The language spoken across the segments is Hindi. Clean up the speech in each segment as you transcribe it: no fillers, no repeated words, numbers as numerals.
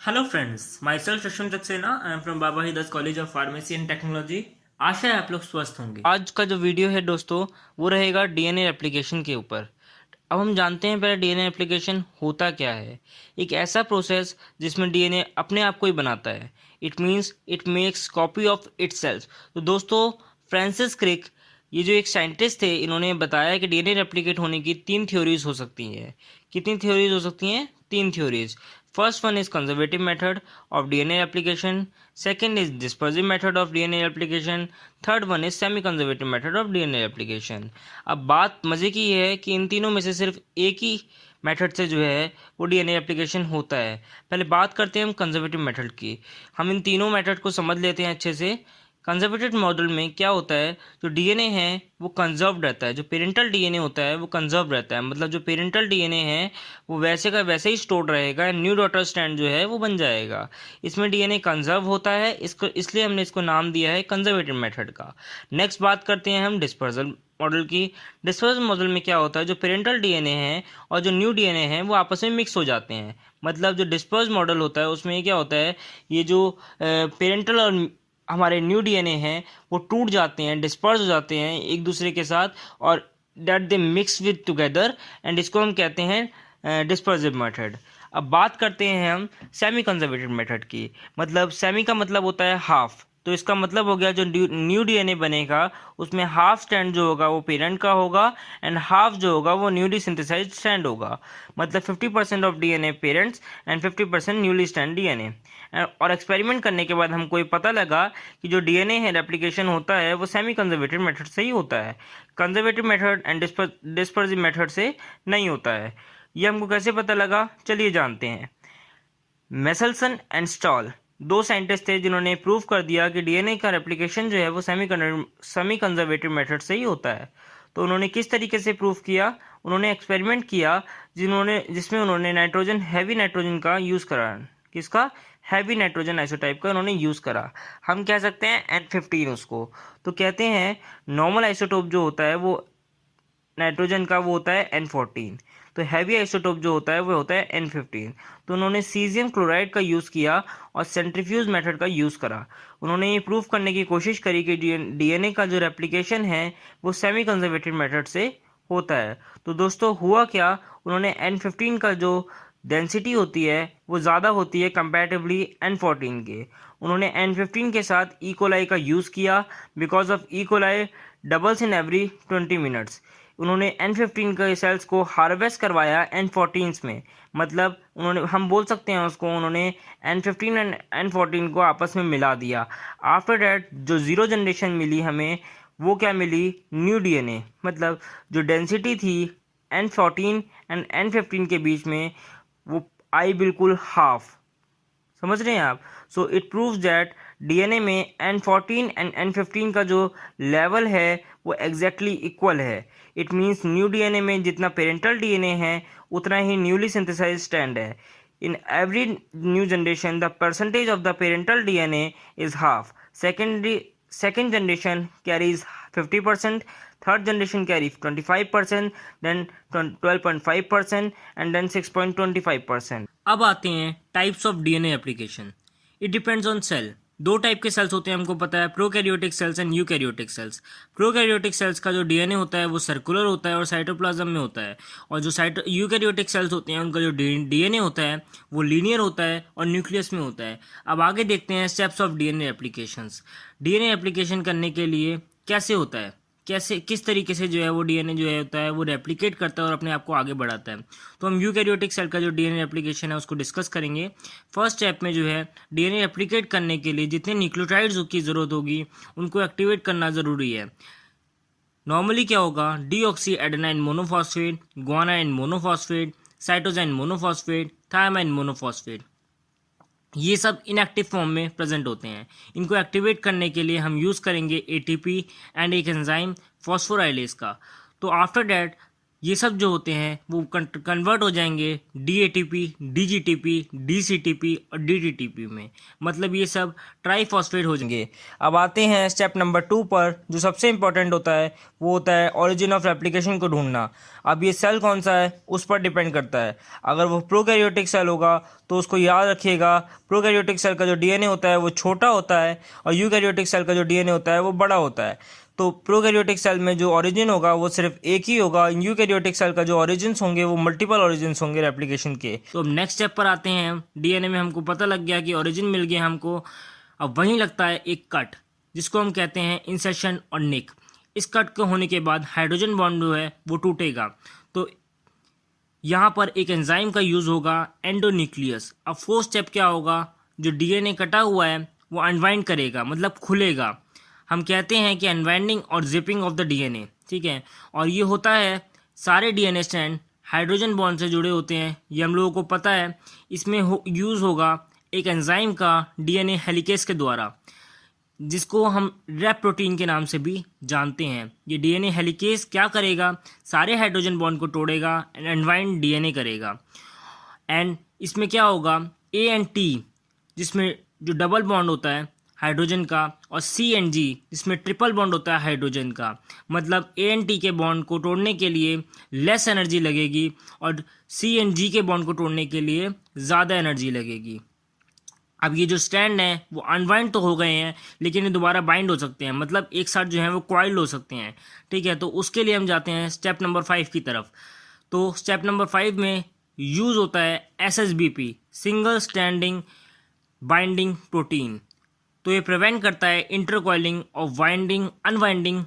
Hello friends, myself Shashun Saxena. I am from Baba Hidas college of pharmacy and technology. आशा है आप लोग स्वस्थ होंगे। आज का जो वीडियो है दोस्तों, वो रहेगा डीएनए एप्लीकेशन के ऊपर। अब हम जानते हैं पहले डीएनए एप्लीकेशन होता क्या है। एक ऐसा प्रोसेस जिसमें डीएनए अपने आप को ही बनाता है। It means it makes copy of itself. तो दोस्तों, फ्रांसिस क्रिक, ये जो एक साइंटिस्ट थे, इन्होंने बताया कि डीएनए रेप्लिकेट होने की 3 थ्योरीज हो सकती हैं। कितनी थ्योरीज हो सकती हैं? 3 theories. First one is conservative method of DNA application, second is dispersive method of DNA application, third one is semi conservative method of DNA application. अब बात मजे की ये है कि इन तीनों में से सिर्फ एक ही मेथड से जो है वो डीएनए एप्लीकेशन होता है। पहले बात करते हैं हम कंजर्वेटिव मेथड की। हम इन तीनों मेथड को समझ लेते हैं अच्छे से। कंजर्वेटिव मॉडल में क्या होता है, जो डीएनए है वो कंजर्व रहता है। जो पेरेंटल डीएनए होता है वो कंजर्व रहता है, मतलब जो पेरेंटल डीएनए है वो वैसे का वैसे ही स्टोर रहेगा। न्यू डॉटर स्ट्रैंड जो है वो बन जाएगा। इसमें डीएनए कंजर्व होता है, इसको इसलिए हमने इसको नाम दिया है कंजर्वेटिव मेथड का। नेक्स्ट बात करते हैं हम डिस्पर्सल मॉडल की। डिस्पर्सल मॉडल में क्या होता है, जो पेरेंटल डीएनए है और जो न्यू डीएनए है वो आपस में मिक्स हो जाते हैं। मतलब जो डिस्पर्स मॉडल होता है उसमें क्या होता है, ये जो पेरेंटल और हमारे न्यू डीएनए हैं वो टूट जाते हैं, डिस्पर्स हो जाते हैं एक दूसरे के साथ, और that they mix with together, and इसको हम कहते हैं डिस्पर्सिव मेथड। अब बात करते हैं हम सेमी कंजर्वेटिव मेथड की। मतलब सेमी का मतलब होता है हाफ। तो इसका मतलब हो गया जो न्यू डीएनए बनेगा उसमें हाफ स्ट्रैंड जो होगा वो पेरेंट का होगा एंड हाफ जो होगा वो न्यूली सिंथेसाइज्ड स्ट्रैंड होगा। मतलब 50% of DNA parents and 50% newly strand DNA. और एक्सपेरिमेंट करने के बाद हमको ये पता लगा कि जो डीएनए है रेप्लिकेशन होता है वो सेमी कंजर्वेटिव मेथड से ही होता है। Conservative method and dispersive method से नहीं होता है। ये हमको कैसे पता लगा, चलिए जानते हैं। मेसलसन एंड स्टॉल, दो साइंटिस्ट थे जिन्होंने प्रूव कर दिया कि डीएनए का रेप्लिकेशन जो है वो सेमी कंजर्वेटिव मेथड से ही होता है। तो उन्होंने किस तरीके से प्रूव किया? उन्होंने एक्सपेरिमेंट किया जिसमें उन्होंने नाइट्रोजन, हैवी नाइट्रोजन का यूज़ करा। किसका? हैवी नाइट्रोजन आइसोटाइप का उन्होंने यूज़ करा। हम कह सकते हैं N15 उसको। तो कहते हैं नॉर्मल आइसोटोप जो होता है वो नाइट्रोजन का वो होता है N14। तो हैवी आइसोटोप जो होता है वो होता है N15। तो उन्होंने सीजियम क्लोराइड का यूज़ किया और सेंट्रीफ्यूज मेथड का यूज़ करा। उन्होंने ये प्रूव करने की कोशिश करी कि डीएनए का जो रेप्लिकेशन है वो सेमी कंजर्वेटिव मेथड से होता है। तो दोस्तों हुआ क्या, उन्होंने N15 का जो डेंसिटी होती है वो ज़्यादा होती है कंपैरेटिवली N14 के। उन्होंने N15 के साथ ई कोलाई का यूज़ किया because of E coli doubles in every 20 minutes. उन्होंने N15 के सेल्स को हार्वेस्ट करवाया N14 में। मतलब हम बोल सकते हैं उसको, उन्होंने N15 एंड N14 को आपस में मिला दिया। आफ्टर डैट जो ज़ीरो जनरेशन मिली हमें, वो क्या मिली? New DNA. मतलब जो डेंसिटी थी N14 एंड N15 के बीच में वो आई बिल्कुल हाफ। समझ रहे हैं आप? So it proves that DNA में N14 एंड N15 का जो लेवल है वो एग्जैक्टली इक्वल है। इट मीन्स न्यू डीएनए में जितना पेरेंटल डीएनए है उतना ही न्यूली सिंथेसाइज्ड स्ट्रैंड है। In every new generation the percentage of the parental DNA is half. Second generation carries 50%, third generation carry 25%, then 12.5% and then 6.25%। अब आते हैं types of DNA application. It depends on sale. दो टाइप के सेल्स होते हैं, हमको पता है, prokaryotic cells and eukaryotic cells. Prokaryotic cells का जो डीएनए होता है वो सर्कुलर होता है और साइटोप्लाज्म में होता है, और जो यूकैरियोटिक सेल्स होते हैं उनका जो डीएनए होता है वो लीनियर होता है और न्यूक्लियस में होता है। अब आगे देखते हैं steps of DNA applications. DNA application करने के लिए कैसे होता है, कैसे किस तरीके से जो है वो डीएनए जो है होता है वो रेप्लिकेट करता है और अपने आप को आगे बढ़ाता है। तो हम यूकैरियोटिक सेल का जो डीएनए रेप्लिकेशन है उसको डिस्कस करेंगे। फर्स्ट स्टेप में जो है डीएनए रेप्लिकेट करने के लिए जितने न्यूक्लियोटाइड्स की ज़रूरत होगी उनको एक्टिवेट करना ज़रूरी है। नॉर्मली क्या होगा, deoxy adenine monophosphate, guanine monophosphate, cytosine monophosphate, thymine monophosphate, ये सब इनएक्टिव फॉर्म में प्रेजेंट होते हैं। इनको एक्टिवेट करने के लिए हम यूज़ करेंगे एटीपी एंड एक एंजाइम फॉस्फोराइलेज का। तो आफ्टर डैट ये सब जो होते हैं वो कन्वर्ट हो जाएंगे DATP, DGTP, DCTP और DTTP में, मतलब ये सब ट्राईफॉस्फेट हो जाएंगे। अब आते हैं स्टेप नंबर 2 पर, जो सबसे इंपॉर्टेंट होता है वो होता है ओरिजिन ऑफ रेप्लिकेशन को ढूंढना। अब ये सेल कौन सा है उस पर डिपेंड करता है। अगर वो प्रोकैरियोटिक सेल होगा तो उसको याद रखिएगा, प्रोकैरियोटिक सेल का जो DNA होता है वो छोटा होता है और यूकैरियोटिक सेल का जो DNA होता है वो बड़ा होता है। तो प्रोकैरियोटिक सेल में जो ओरिजिन होगा वो सिर्फ एक ही होगा, यूकैरियोटिक सेल का जो ओरिजिन्स होंगे वो मल्टीपल ओरिजिन्स होंगे रेप्लिकेशन के। तो अब नेक्स्ट स्टेप पर आते हैं। DNA में हमको पता लग गया कि ओरिजिन मिल गया हमको। अब वहीं लगता है एक कट, जिसको हम कहते हैं इंसर्शन और निक। इस कट के होने के बाद हाइड्रोजन बॉन्ड जो है वो टूटेगा। तो यहाँ पर एक एंजाइम का यूज होगा, एंडोन्यूक्लियस। अब फोर्थ स्टेप क्या होगा, जो DNA कटा हुआ है वो अनवाइंड करेगा, मतलब खुलेगा। हम कहते हैं कि अनवाइंडिंग और जिपिंग ऑफ द DNA, ठीक है। और ये होता है, सारे DNA स्ट्रैंड हाइड्रोजन बॉन्ड से जुड़े होते हैं, ये हम लोगों को पता है। इसमें यूज होगा एक एंजाइम का DNA हेलिकेस के द्वारा, जिसको हम रैप प्रोटीन के नाम से भी जानते हैं। ये DNA हेलिकेस क्या करेगा, सारे हाइड्रोजन बॉन्ड को तोड़ेगा एंड अनवाइंड DNA करेगा। एंड इसमें क्या होगा, A एंड T जिसमें जो डबल बॉन्ड होता है हाइड्रोजन का, और C एंड G जिसमें ट्रिपल बॉन्ड होता है हाइड्रोजन का, मतलब A एंड T के बॉन्ड को तोड़ने के लिए लेस एनर्जी लगेगी और C एंड G के बॉन्ड को तोड़ने के लिए ज़्यादा एनर्जी लगेगी। अब ये जो स्टैंड हैं वो अनवाइंड तो हो गए हैं, लेकिन ये दोबारा बाइंड हो सकते हैं, मतलब एक साथ जो है वो कॉइल्ड हो सकते हैं, ठीक है। तो उसके लिए हम जाते हैं स्टेप नंबर 5 की तरफ। तो स्टेप नंबर 5 में यूज़ होता है SSBP, single standing binding protein. तो ये प्रिवेंट करता है इंटरकॉइलिंग ऑफ वाइंडिंग अनवाइंडिंग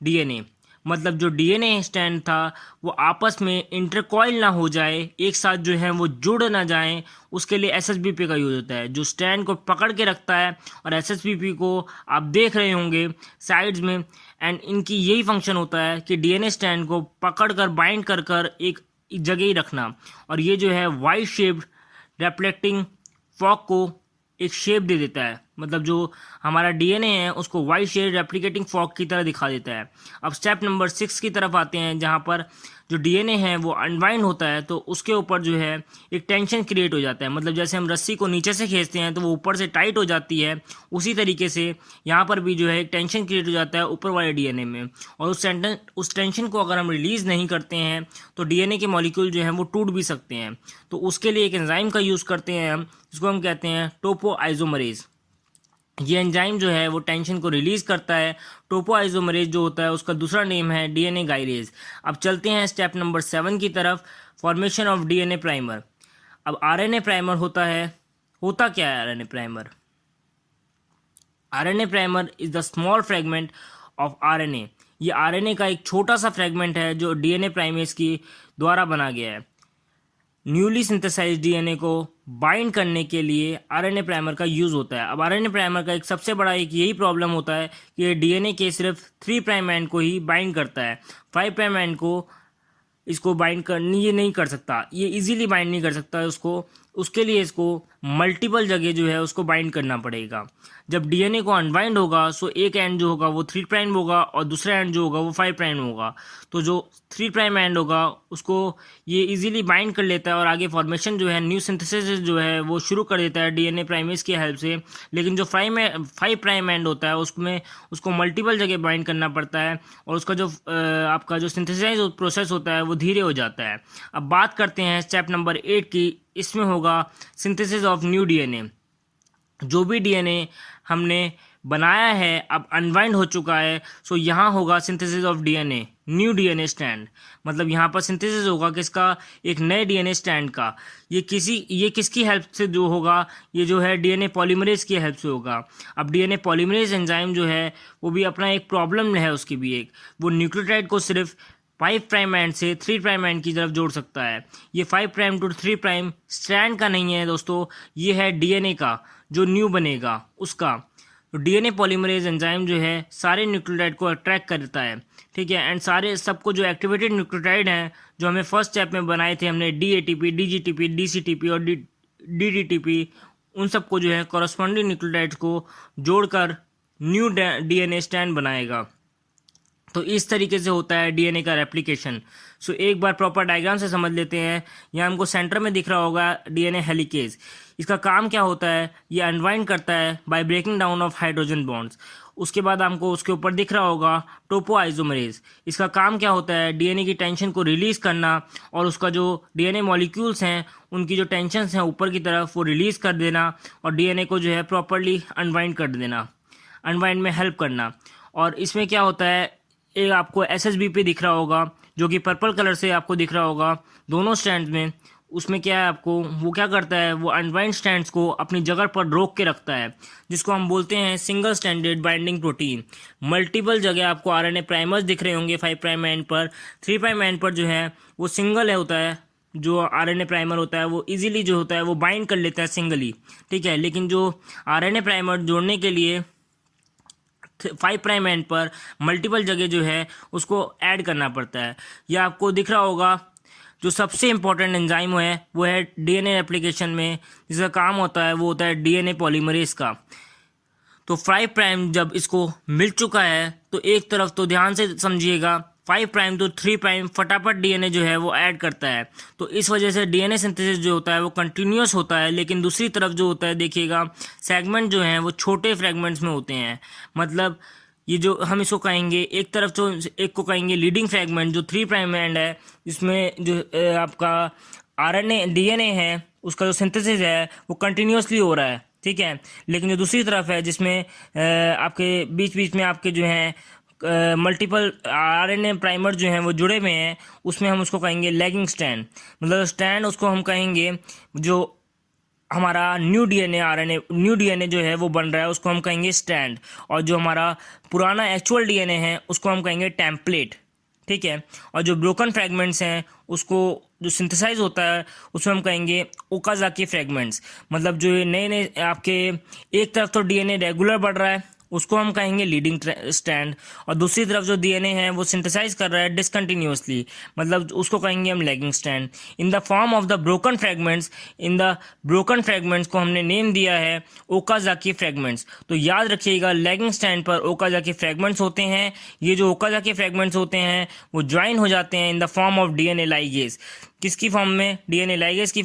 DNA, मतलब जो DNA स्टैंड था वो आपस में इंटरकॉइल ना हो जाए, एक साथ जो है वो जुड़ ना जाएं, उसके लिए SSBP का यूज होता है, जो स्टैंड को पकड़ के रखता है। और SSBP को आप देख रहे होंगे साइड्स में, एंड इनकी यही फंक्शन होता है कि DNA स्टैंड को पकड़ कर बाइंड कर कर एक जगह ही रखना। और ये जो है वाई शेप्ड रेफ्लेक्टिंग फॉक को एक शेप दे देता है, मतलब जो हमारा DNA है उसको वाई शेप रेप्लिकेटिंग फॉक की तरह दिखा देता है। अब स्टेप नंबर 6 की तरफ आते हैं, जहाँ पर जो DNA है वो अनवाइंड होता है, तो उसके ऊपर जो है एक टेंशन क्रिएट हो जाता है, मतलब जैसे हम रस्सी को नीचे से खींचते हैं तो वो ऊपर से टाइट हो जाती है, उसी तरीके से यहाँ पर भी जो है एक टेंशन क्रिएट हो जाता है ऊपर वाले DNA में। और उस टेंशन को अगर हम रिलीज़ नहीं करते हैं तो DNA के मॉलिक्यूल जो हैं वो टूट भी सकते हैं। तो उसके लिए एक एंजाइम का यूज़ करते हैं हम, जिसको हम कहते हैं टोपोआइसोमरेज। ये एंजाइम जो है वो टेंशन को रिलीज करता है। टोपोआइसोमरेज जो होता है उसका दूसरा नेम है DNA गाइरेज। अब चलते हैं स्टेप नंबर 7 की तरफ, फॉर्मेशन ऑफ DNA प्राइमर। अब RNA प्राइमर होता क्या है RNA primer? RNA primer is the small fragment of RNA। ये RNA का एक छोटा सा फ्रेगमेंट है जो DNA प्राइमेज की द्वारा बना गया है। न्यूली सिंथेसाइज्ड DNA को बाइंड करने के लिए RNA प्राइमर का यूज़ होता है। अब RNA प्राइमर का एक सबसे बड़ा एक यही प्रॉब्लम होता है कि ये DNA के सिर्फ 3 प्राइम एंड को ही बाइंड करता है, 5 प्राइम एंड को इसको बाइंड करनी ये नहीं कर सकता, ये इजीली बाइंड नहीं कर सकता उसको। उसके लिए इसको मल्टीपल जगह जो है उसको बाइंड करना पड़ेगा। जब DNA को अनबाइंड होगा सो एक एंड जो होगा वो 3 प्राइम होगा और दूसरा एंड जो होगा वो 5 प्राइम होगा। तो जो 3 प्राइम एंड होगा उसको ये इजीली बाइंड कर लेता है और आगे फॉर्मेशन जो है न्यू सिंथेसिस जो है वो शुरू कर देता है DNA प्राइमेज की हेल्प से। लेकिन जो 5 प्राइम एंड होता है उसमें उसको मल्टीपल जगह बाइंड करना पड़ता है और उसका जो आपका जो सिंथेसाइज प्रोसेस होता है वो धीरे हो जाता है। अब बात करते हैं स्टेप नंबर 8 की। इसमें होगा सिंथेसिस ऑफ न्यू DNA। जो भी DNA हमने बनाया है अब अनवाइंड हो चुका है, सो यहाँ होगा synthesis of DNA, new DNA stand. मतलब यहाँ पर सिंथेसिस होगा किसका? एक नए DNA स्टैंड का। ये किसकी हेल्प से जो होगा? ये जो है DNA पॉलीमरेज की हेल्प से होगा। अब DNA पॉलीमरेज एंजाइम जो है वो भी अपना एक प्रॉब्लम है, उसकी भी एक, वो न्यूक्लियोटाइड को सिर्फ 5 प्राइम एंड से 3 प्राइम एंड की तरफ जोड़ सकता है। ये 5 प्राइम टू 3 प्राइम स्ट्रैंड का नहीं है दोस्तों, ये है DNA का जो न्यू बनेगा उसका। तो DNA पॉलीमरेज एंजाइम जो है सारे न्यूक्लियोटाइड को अट्रैक्ट करता है, ठीक है। एंड सारे सबको जो एक्टिवेटेड न्यूक्लियोटाइड हैं जो हमें फर्स्ट स्टेप में बनाए थे हमने, DATP, DGTP, DCTP और DTTP, उन सबको जो है कॉरस्पॉन्डिंग न्यूक्लियोटाइड्स को जोड़कर न्यू DNA स्टैंड बनाएगा, तो इस तरीके से होता है डीएनए का रेप्लिकेशन। सो एक बार प्रॉपर डायग्राम से समझ लेते हैं। यहाँ हमको सेंटर में दिख रहा होगा डीएनए हेलिकेज। इसका काम क्या होता है, ये अनवाइंड करता है by breaking down of hydrogen bonds. उसके बाद हमको उसके ऊपर दिख रहा होगा टोपोआइसोमरेज। इसका काम क्या होता है, डीएनए की टेंशन को रिलीज़ करना और उसका जो डीएनए मॉलिक्यूल्स हैं उनकी जो टेंशन्स हैं ऊपर की तरफ वो रिलीज़ कर देना और डीएनए को जो है प्रॉपरली अनवाइंड कर देना, अनवाइंड में हेल्प करना। और इसमें क्या होता है, एक आपको एसएसबीपी दिख रहा होगा जो कि पर्पल कलर से आपको दिख रहा होगा दोनों स्ट्रैंड्स में। उसमें क्या है, आपको वो क्या करता है, वो अनवाइंड स्ट्रैंड्स को अपनी जगह पर रोक के रखता है, जिसको हम बोलते हैं single stranded binding protein. Multiple जगह आपको आरएनए प्राइमर्स दिख रहे होंगे 5 प्राइम एंड पर। 3 प्राइम एंड पर जो है वो सिंगल है होता है, जो आरएनए प्राइमर होता है वो इजीली जो होता है वो बाइंड कर लेता है सिंगली, ठीक है। लेकिन जो आरएनए प्राइमर जोड़ने के लिए 5 प्राइम एंड पर मल्टीपल जगह जो है उसको ऐड करना पड़ता है। यह आपको दिख रहा होगा जो सबसे इम्पोर्टेंट एंजाइम है वो है डीएनए एप्लीकेशन में जिसका काम होता है वो होता है डीएनए पॉलीमरेज का। तो 5 प्राइम जब इसको मिल चुका है तो एक तरफ तो ध्यान से समझिएगा, 5 प्राइम तो 3 प्राइम फटाफट डीएनए जो है वो ऐड करता है। तो इस वजह से डीएनए सिंथेसिस जो होता है वो कंटिन्यूस होता है। लेकिन दूसरी तरफ जो होता है देखिएगा, सेगमेंट जो हैं वो छोटे फ्रेगमेंट्स में होते हैं। मतलब ये जो हम इसको कहेंगे, एक तरफ तो एक को कहेंगे लीडिंग फ्रेगमेंट जो 3 प्राइम एंड है, जिसमें जो आपका आरएनए डीएनए है उसका जो सिंथेसिस है वो कंटिन्यूसली हो रहा है, ठीक है। लेकिन जो दूसरी तरफ है जिसमें आपके बीच बीच में आपके जो हैं मल्टीपल आरएनए प्राइमर जो हैं वो जुड़े हुए हैं, उसमें हम उसको कहेंगे लैगिंग स्ट्रैंड। मतलब स्ट्रैंड उसको हम कहेंगे जो हमारा न्यू डीएनए जो है वो बन रहा है उसको हम कहेंगे स्ट्रैंड, और जो हमारा पुराना एक्चुअल डीएनए है उसको हम कहेंगे टेम्पलेट, ठीक है। और जो ब्रोकन फ्रेगमेंट्स हैं उसको जो सिंथेसाइज होता है उसमें हम कहेंगे ओकाजाकी फ्रेगमेंट्स। मतलब जो नए नए आपके एक तरफ तो डीएनए रेगुलर बढ़ रहा है उसको हम कहेंगे लीडिंग स्ट्रैंड, और दूसरी तरफ जो डीएनए है वो सिंथेसाइज कर रहा है डिसकंटिन्यूअसली, मतलब उसको कहेंगे हम lagging strand. In the form of the broken fragments, in the broken fragments को हमने नेम दिया है ओकाजाकी फ्रेगमेंट्स। तो याद रखिएगा लैगिंग स्ट्रैंड पर ओकाजाकी फ्रेगमेंट्स होते हैं। ये जो ओकाजाकी फ्रेगमेंट्स होते हैं वो ज्वाइन हो जाते हैं in the form of DNA ligase. किसकी फॉर्म में, डीएनए लाइगेज की